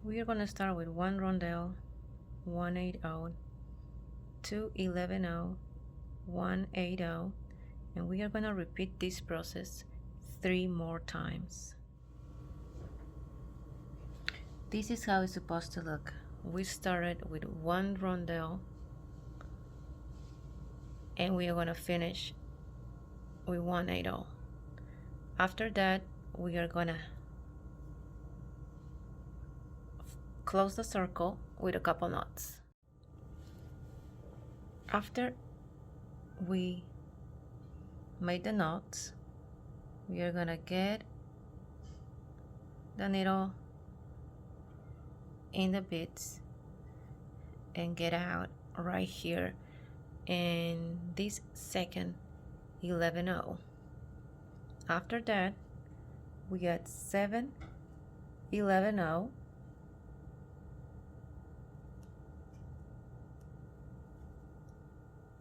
We are going to start with 1 rondelle, 180, 211, 180, and we are going to repeat this process 3 more times. This is how it's supposed to look. We started with 1 rondelle and we are going to finish with 180. After that, we are going to close the circle with a couple knots. After we made the knots, we are going to get the needle in the bits and get out right here in this second 11-0. After that, we got 7 11-0,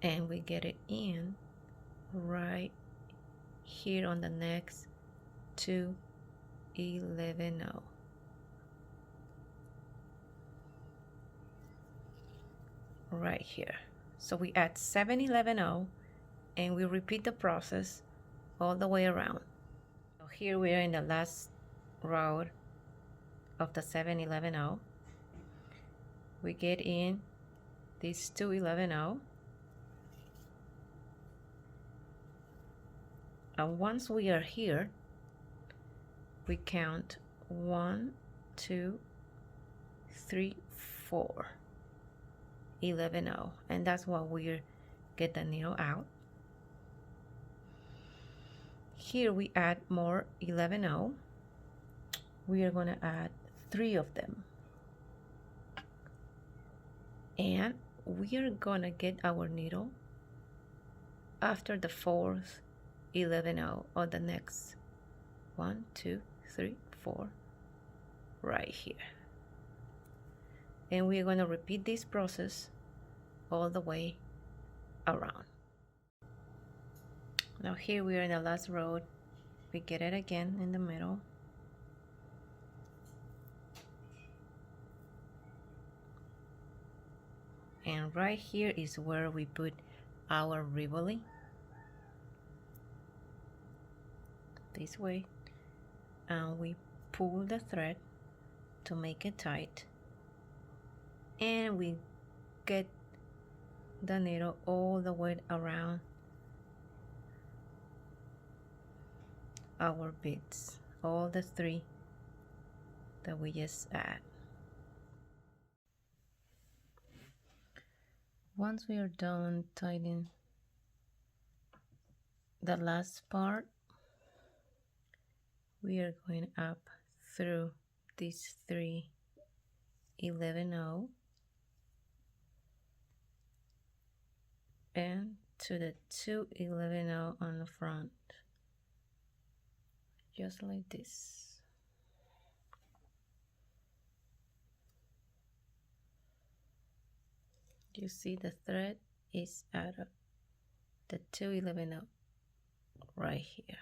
and we get it in right here on the next 2 11-0. Right here. So we add 7 11-0 and we repeat the process all the way around. So here we are in the last row of the 7 11-0. We get in these 2 11-0, and once we are here, we count 1 2 3 4 11-0, and that's what we get the needle out. Here we add more 11-0. We are going to add 3 of them, and we are going to get our needle after the 4th 11-0 on the next 1 2 3 4 right here, and we are going to repeat this process all the way around. Now here we are in the last row. We get it again in the middle, and right here is where we put our Rivoli, this way, and we pull the thread to make it tight, and we get the needle all the way around our beads, all the 3 that we just add. Once we are done tightening the last part, we are going up through these 3 11-0 and to the 2 11-0 on the front, just like this. You see the thread is out of the 2 11-0 right here.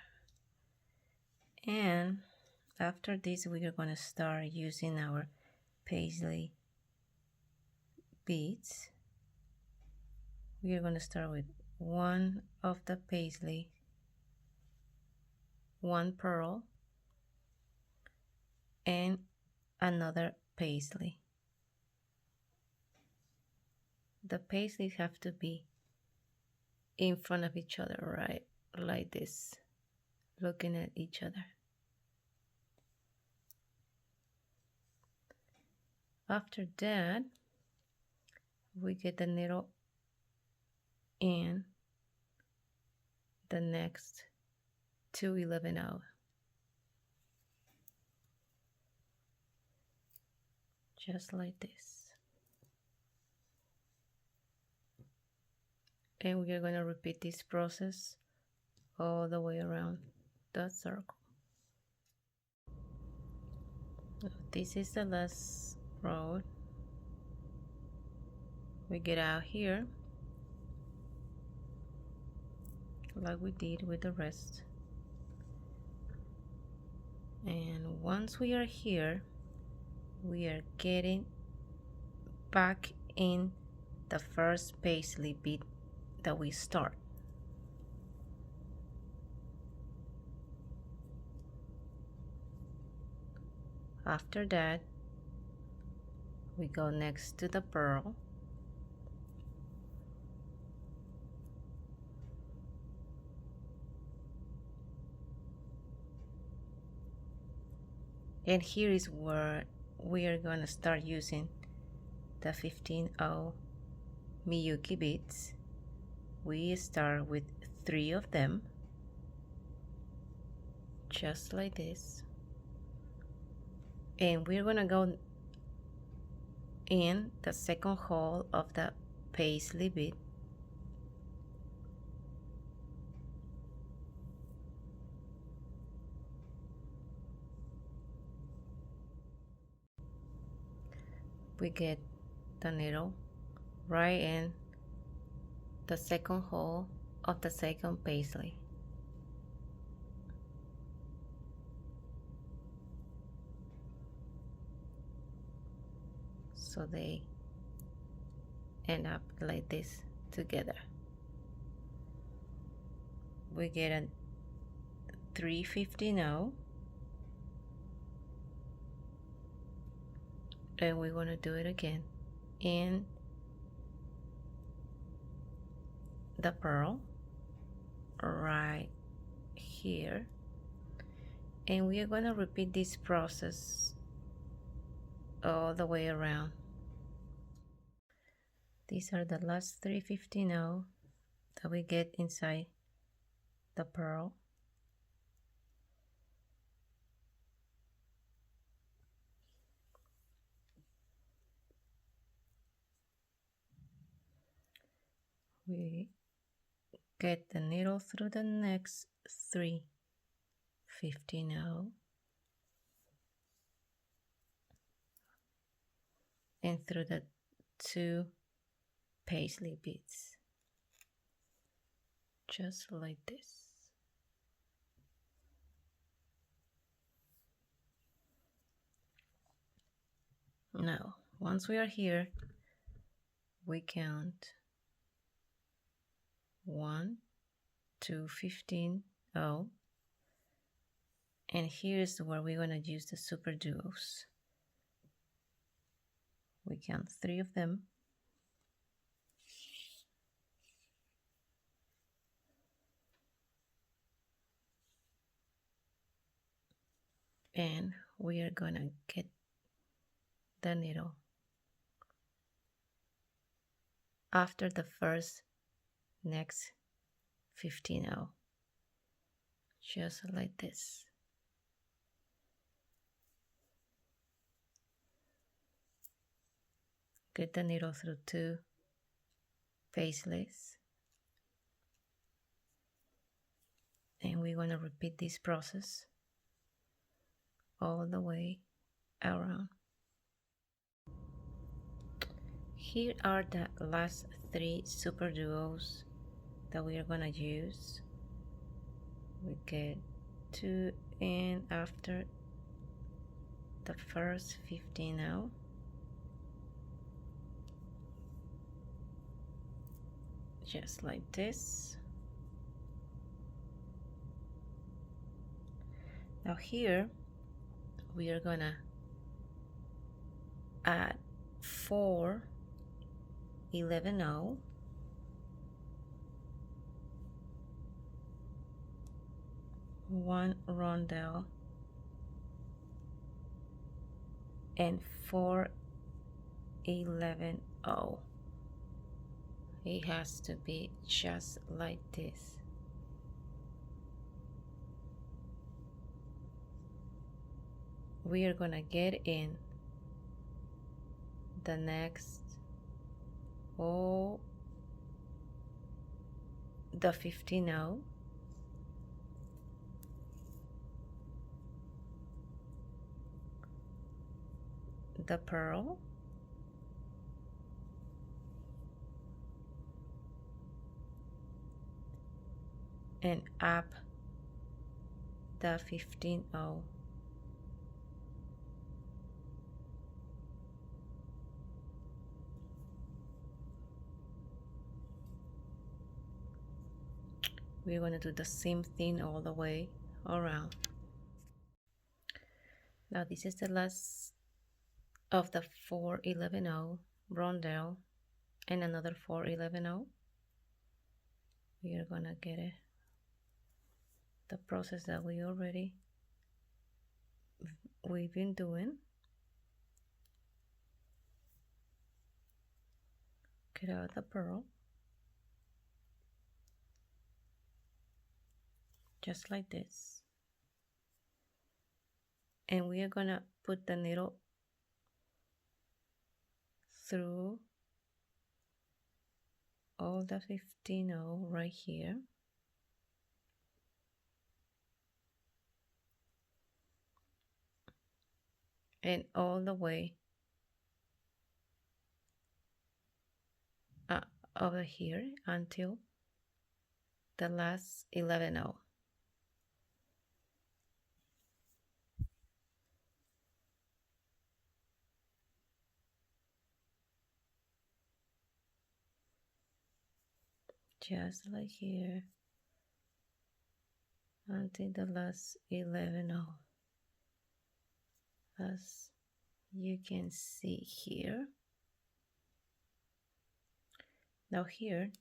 And after this, we are going to start using our Paisley beads. We are going to start with 1 of the Paisley, 1 pearl, and another Paisley. The Paisleys have to be in front of each other, right? Like this, looking at each other. After that, we get the needle in the next 2 11-0. Just like this. And we are going to repeat this process all the way around the circle. This is the last row. We get out here like we did with the rest, and once we are here, we are getting back in the first paisley bead that we start. After that, we go next to the pearl, and here is where we are going to start using the 15-0 Miyuki beads. We start with 3 of them, just like this, and we're going to go in the second hole of the paisley bead, we get the needle right in the second hole of the second paisley. So they end up like this together. We get a 350 now, and we're going to do it again in the pearl right here, and we are going to repeat this process all the way around. These are the last 350 now that we get inside the pearl. We get the needle through the next 350 now, and through the 2 paisley beads, just like this. Now, once we are here, we count 1, 2, 15, 0, and here's where we're going to use the super duos. We count 3 of them, and we are gonna get the needle after the first next 15-0, just like this. Get the needle through 2 paisleys, and we're going to repeat this process all the way around. Here are the last 3 super duos that we are going to use. We get 2 in after the first 15 now, just like this. Now here we are gonna add 4 11-0, one rondelle, and 4 11-0. It has to be just like this. We are gonna get in the next, the 15 now, the pearl, and up the 15-0. we're going to do the same thing all the way around. Now this is the last of the 4-11-0 rondelle and another 4-11-0. We are gonna get it, the process that we've been doing. Get out the pearl, just like this, and we are gonna put the needle through all the 15-0 right here, and all the way over here until the last 11-0. Just like here until the last 11-0, as you can see here. Now here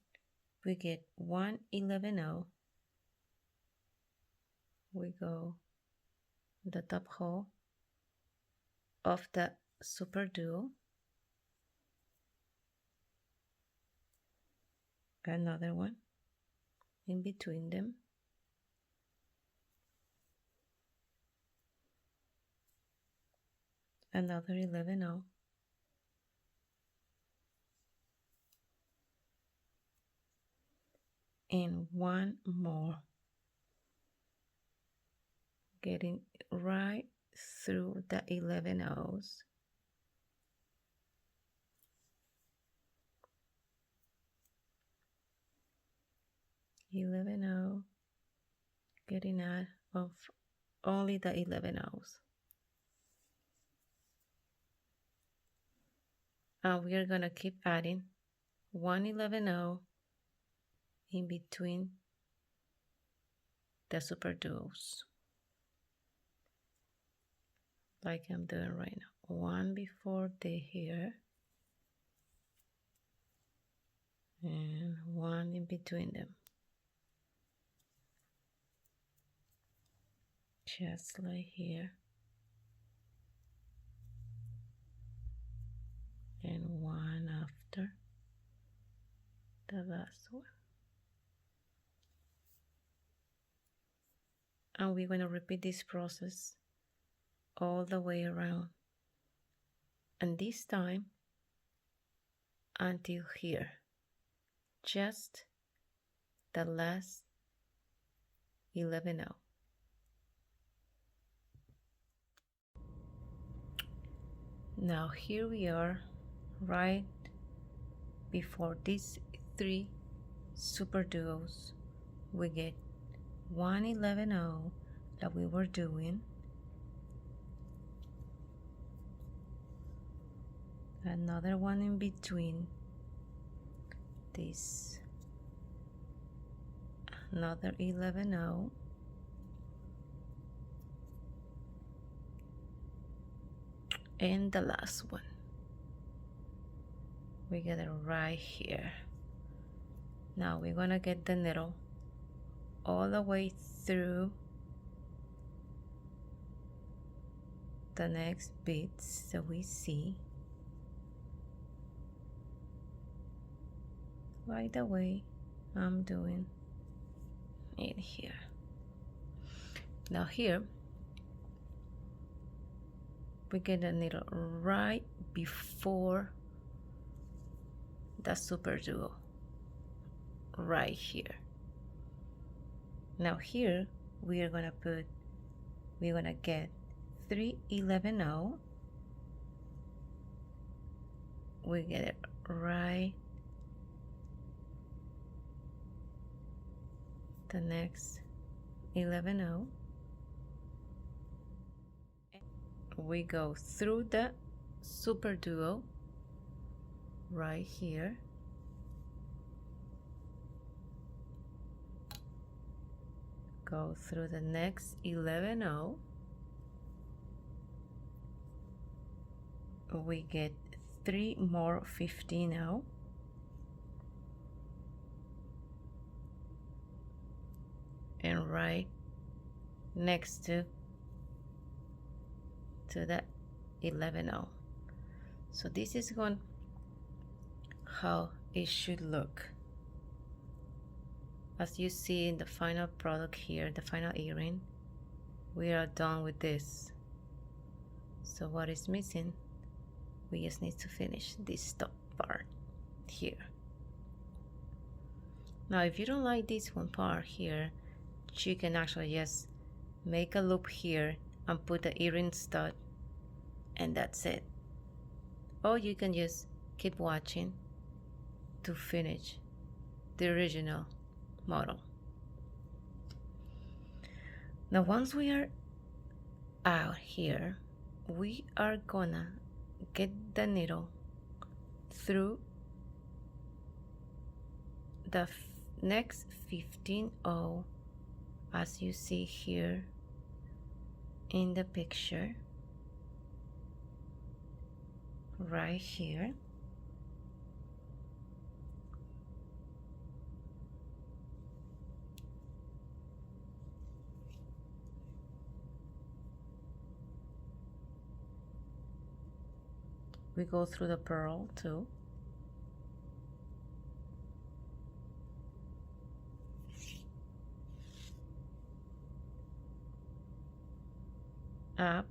we get 1-11-0. We go the top hole of the super duo, another one in between them, another 11-0, and one more, getting right through the 11-0s. Getting out of only the 11-0s. And we are gonna keep adding 1-11-0 in between the super duos, like I'm doing right now. One before the hair and one in between them, just like here, and one after the last one. And we're going to repeat this process all the way around, and this time until here, just the last 11-0. Now here we are, right before these 3 super duos. We get 1-11-0 that we were doing, another one in between this, another 11-0, and the last one. We get it right here. Now we're gonna get the needle all the way through the next beads that we see, like the way I'm doing it here. Now here we get the needle right before the super duo, right here. Now here we're gonna get 3-11-0. We get it right the next 11-0. We go through the super duo right here, go through the next 11 we get 3 more 15 and right next to that 11 so this is how it should look. As you see in the final product here, the final earring, we are done with this. So what is missing? We just need to finish this top part here. Now if you don't like this one part here, you can actually just make a loop here and put the earring stud, and that's it. Or you can just keep watching to finish the original model. Now once we are out here, we are gonna get the needle through the next 15 as you see here in the picture right here. We go through the pearl too. Up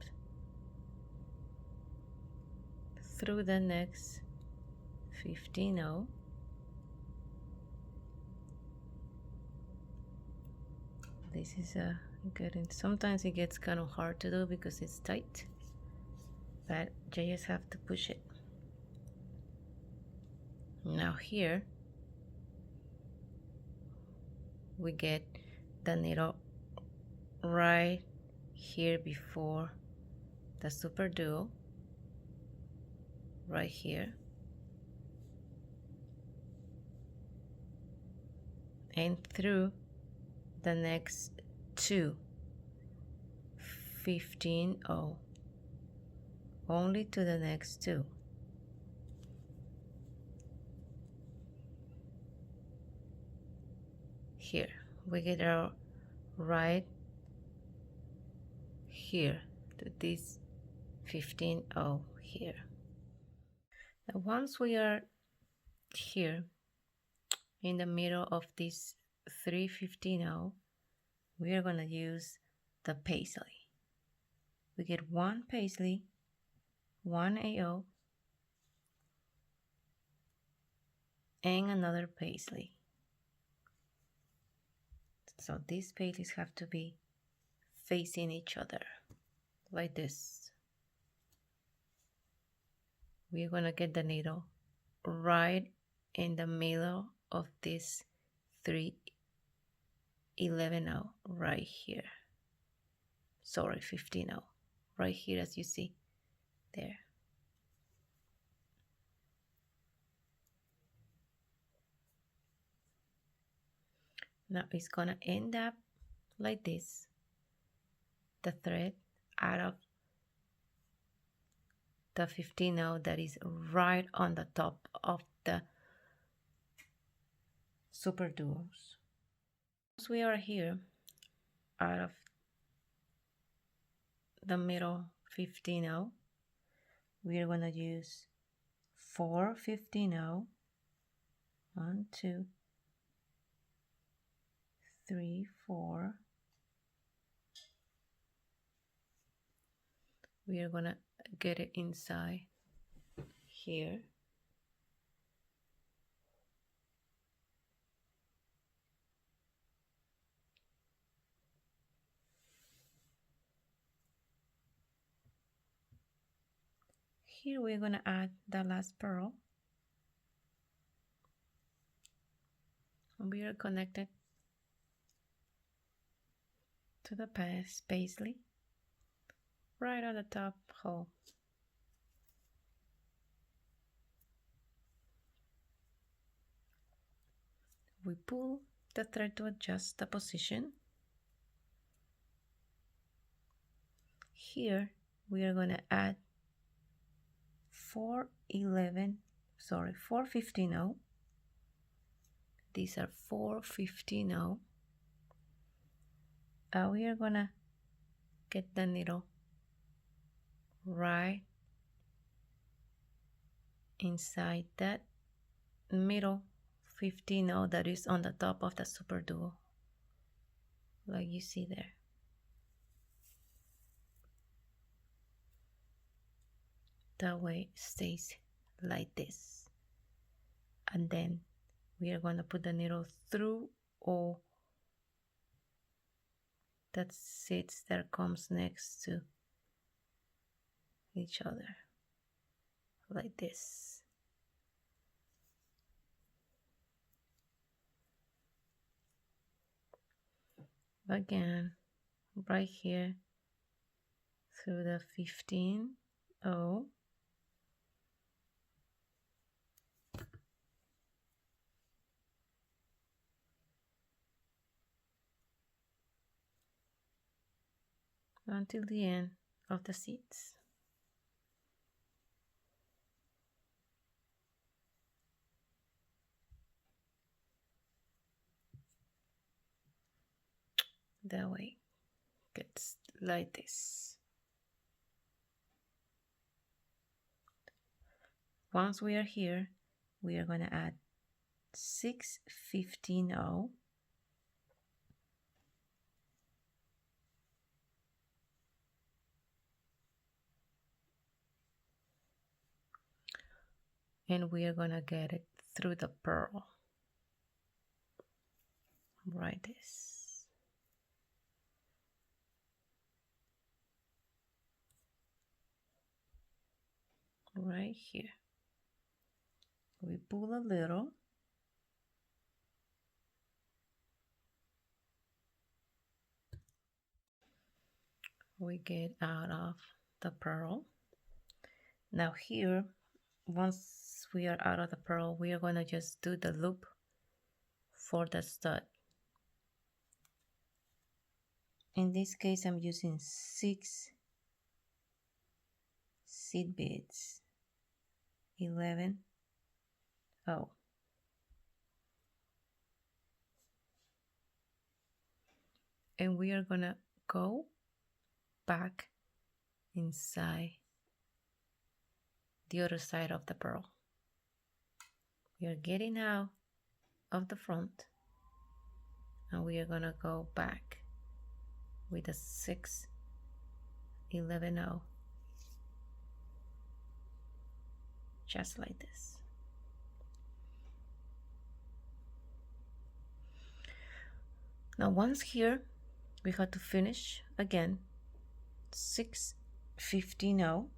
through the next 15 This is a good, and sometimes it gets kind of hard to do because it's tight, but you just have to push it. Now here we get the needle right here before the super duo, right here, and through the next two 15 only to the next two. Here we get our right here to this 15 here. Now once we are here in the middle of this 315 we are going to use the Paisley. We get one Paisley, one AO, and another Paisley. So these Paisleys have to be facing each other like this. We're going to get the needle right in the middle of this 311 right here. Sorry, 15 right here, as you see there. Now it's gonna end up like this, the thread out of the 15 that is right on the top of the super duos. Once we are here out of the middle 15 we are going to use 4 15 1 2 3 4. We are going to get it inside here. Here we're going to add the last pearl. And we are connected to the Paisley right on the top hole. We pull the thread to adjust the position. here we are going to add 415. These are 415. We are going to get the needle right inside that middle 15 that is on the top of the super duo, like you see there. That way it stays like this, and then we are going to put the needle through all that sits that comes next to each other, like this. Again, right here through the 15 until the end of the seats. That way gets like this. Once we are here, we are going to add 615 and we are going to get it through the pearl, right this. Right here. We pull a little. We get out of the pearl. Now here, once we are out of the pearl, we are going to just do the loop for the stud. In this case, I'm using 6 seed beads, 11 and we are gonna go back inside the other side of the pearl. We are getting out of the front and we are gonna go back with a 6 11 just like this. Now once here, we have to finish again 6 15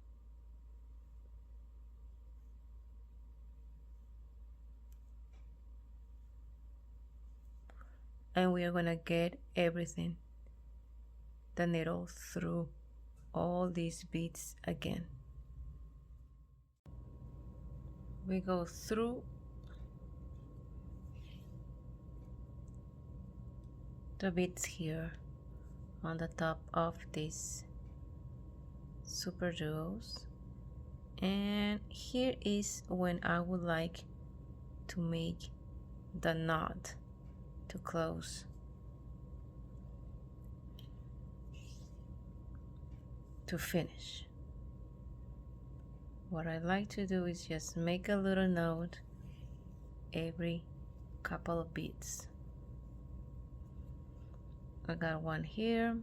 and we are going to get everything, the needle, through all these beads again. We go through the beads here on the top of these super duos, and here is when I would like to make the knot to close. To finish, what I like to do is just make a little knot every couple of beads. I got one here,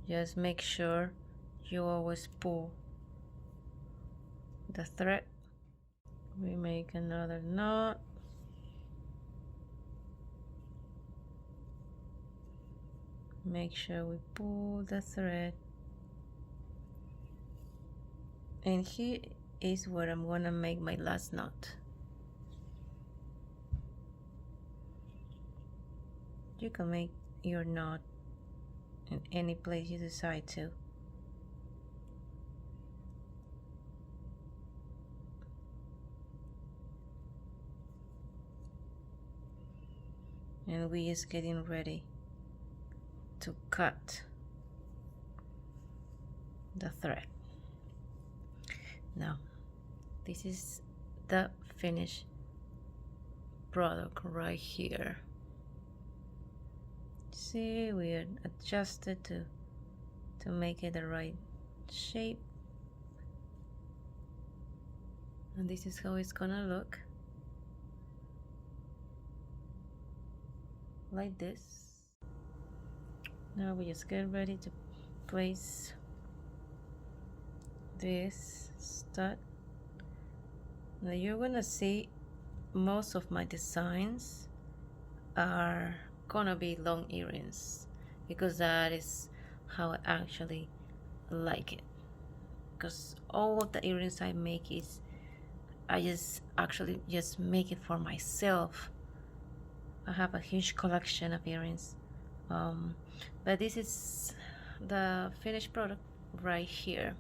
just make sure you always pull the thread. We make another knot, make sure we pull the thread, and here is where I'm gonna make my last knot. You can make your knot in any place you decide to. and we is getting ready to cut the thread. Now this is the finished product right here. See, we adjusted to make it the right shape, and this is how it's gonna look, like this. Now we just get ready to place this stud. Now you're gonna see most of my designs are gonna be long earrings, because that is how I actually like it. Because all of the earrings I make is I just actually just make it for myself. I have a huge collection of earrings, but this is the finished product right here.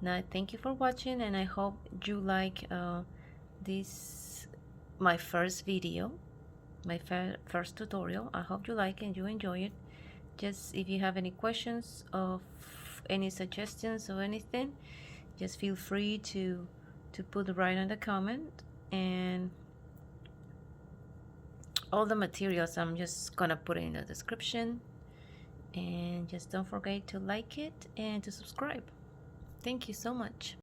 Now thank you for watching, and I hope you like this, my first video, my first tutorial. I hope you like it and you enjoy it. Just if you have any questions or any suggestions or anything, just feel free to put right in the comment. And all the materials I'm just gonna put in the description, and just don't forget to like it and to subscribe. Thank you so much.